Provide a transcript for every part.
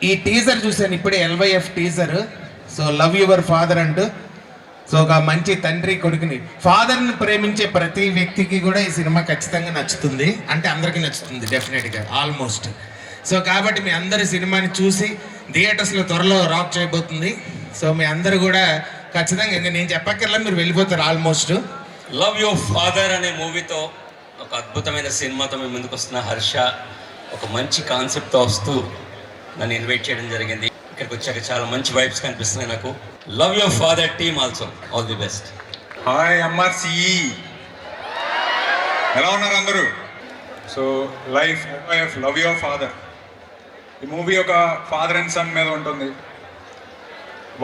ఈ టీజర్ చూశాను ఇప్పుడే, LYF teaser. So love your father అంటూ, సో ఒక మంచి తండ్రి కొడుకుని, ఫాదర్ని ప్రేమించే ప్రతి వ్యక్తికి కూడా ఈ సినిమా ఖచ్చితంగా నచ్చుతుంది. అంటే అందరికీ నచ్చుతుంది డెఫినెట్గా, ఆల్మోస్ట్. సో కాబట్టి మీ అందరి సినిమాని చూసి థియేటర్స్లో త్వరలో రాక్ చేయబోతుంది. సో మీ అందరూ కూడా ఖచ్చితంగా, ఇంకా నేను చెప్పక్కర్లా, మీరు వెళ్ళిపోతారు ఆల్మోస్ట్. లవ్ యువర్ ఫాదర్ అనే మూవీతో, ఒక అద్భుతమైన సినిమాతో మేము ముందుకు వస్తున్న హర్ష ఒక మంచి కాన్సెప్ట్తో వస్తూ నన్ను ఇన్వైట్ చేయడం జరిగింది. ఇక్కడికి వచ్చాక చాలా మంచి వైబ్స్ కనిపిస్తున్నాయి నాకు. Love your father team also, all the best. Hi MRCE, ఎలా ఉన్నారు అందరూ? సో లవ్ యువర్ ఫాదర్, ఈ మూవీ ఒక ఫాదర్ అండ్ సన్ మీద ఉంటుంది.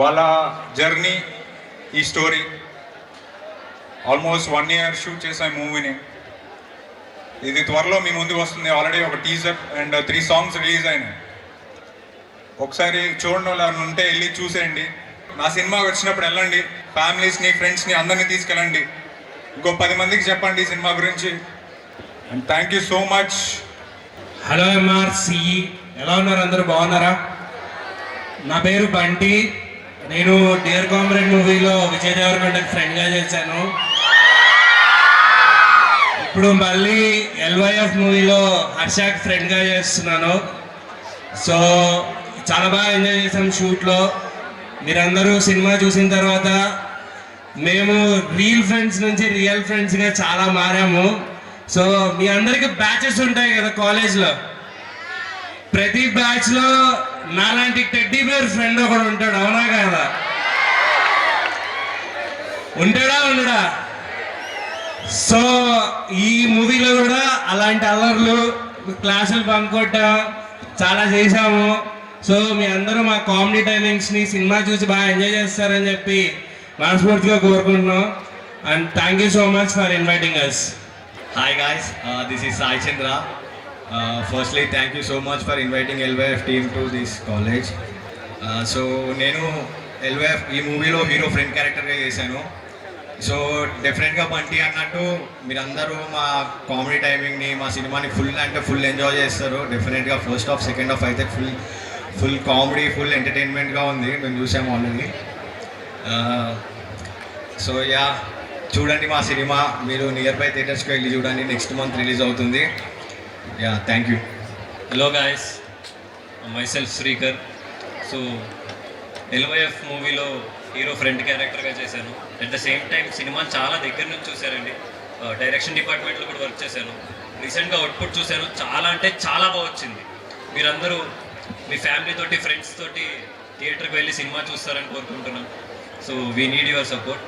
వాళ్ళ జర్నీ, ఈ స్టోరీ. ఆల్మోస్ట్ 1 year షూట్ చేసాం ఈ మూవీని. ఇది త్వరలో మీ ముందుకు వస్తుంది. ఆల్రెడీ ఒక టీజర్ అండ్ 3 songs రిలీజ్ అయినాయి. ఒకసారి చూడండి, వాళ్ళు ఉంటే వెళ్ళి చూసేయండి. నా సినిమాకి వచ్చినప్పుడు వెళ్ళండి, ఫ్యామిలీస్ని, ఫ్రెండ్స్ని అందరినీ తీసుకెళ్ళండి. ఇంకో 10 మందికి చెప్పండి ఈ సినిమా గురించి. And thank you so much. Hello MRCE, ఎలా ఉన్నారు అందరూ? బాగున్నారా? నా పేరు బంటి. నేను డియర్ కామ్రేడ్ మూవీలో విజయ్ దేవరకొండకి ఫ్రెండ్గా చేశాను. ఇప్పుడు మళ్ళీ LYF మూవీలో హర్షకి ఫ్రెండ్గా చేస్తున్నాను. సో చాలా బాగా ఎంజాయ్ చేసాం షూట్లో. మీరందరూ సినిమా చూసిన తర్వాత మేము రియల్ ఫ్రెండ్స్ నుంచి రియల్ ఫ్రెండ్స్గా చాలా మారాము. సో మీ అందరికీ బ్యాచెస్ ఉంటాయి కదా కాలేజ్లో. ప్రతి బ్యాచ్లో నాలాంటి టెడ్డీ బేర్ ఫ్రెండ్ ఒకడు ఉంటాడు, అవునా కదా? ఉంటాడా ఉండడా? సో ఈ మూవీలో కూడా అలాంటి అల్లర్లు, క్లాసులు బంక్ కొట్టాం, చాలా చేశాము. సో మీ అందరూ మా కామెడీ టైమింగ్స్ని సినిమా చూసి బాగా ఎంజాయ్ చేస్తారని చెప్పి మనస్ఫూర్తిగా కోరుకుంటున్నాం. And thank you so much for inviting us. Hi guys, this is Sai Chandra. Firstly, thank you so much for inviting LYF team to this college. So నేను LYF ఈ మూవీలో hero friend క్యారెక్టర్గా చేశాను. So డెఫినెట్గా బంటి అన్నట్టు మీరందరూ మా comedy టైమింగ్ని, మా సినిమాని ఫుల్ ఎంజాయ్ చేస్తారు. డెఫినెట్గా ఫస్ట్ హాఫ్, సెకండ్ హాఫ్ అయితే ఫుల్ కామెడీ, ఫుల్ ఎంటర్టైన్మెంట్గా ఉంది. మేము చూసాము ఆల్రెడీ. సో యా, చూడండి మా సినిమా. మీరు నియర్ బై థియేటర్స్కి వెళ్ళి చూడండి. నెక్స్ట్ మంత్ రిలీజ్ అవుతుంది. Yeah, thank you. Hello guys, myself Srikar. So LYF మూవీలో హీరో ఫ్రెండ్ క్యారెక్టర్గా చేశాను. అట్ ద సేమ్ టైం సినిమాని చాలా దగ్గర నుంచి చూశానండి. డైరెక్షన్ డిపార్ట్మెంట్లో కూడా వర్క్ చేశాను. రీసెంట్గా అవుట్పుట్ చూశాను, చాలా అంటే చాలా బాగా వచ్చింది. మీరందరూ మీ ఫ్యామిలీ తోటి, ఫ్రెండ్స్ తోటి థియేటర్కి వెళ్ళి సినిమా చూస్తారని కోరుకుంటున్నాను. So we need your support.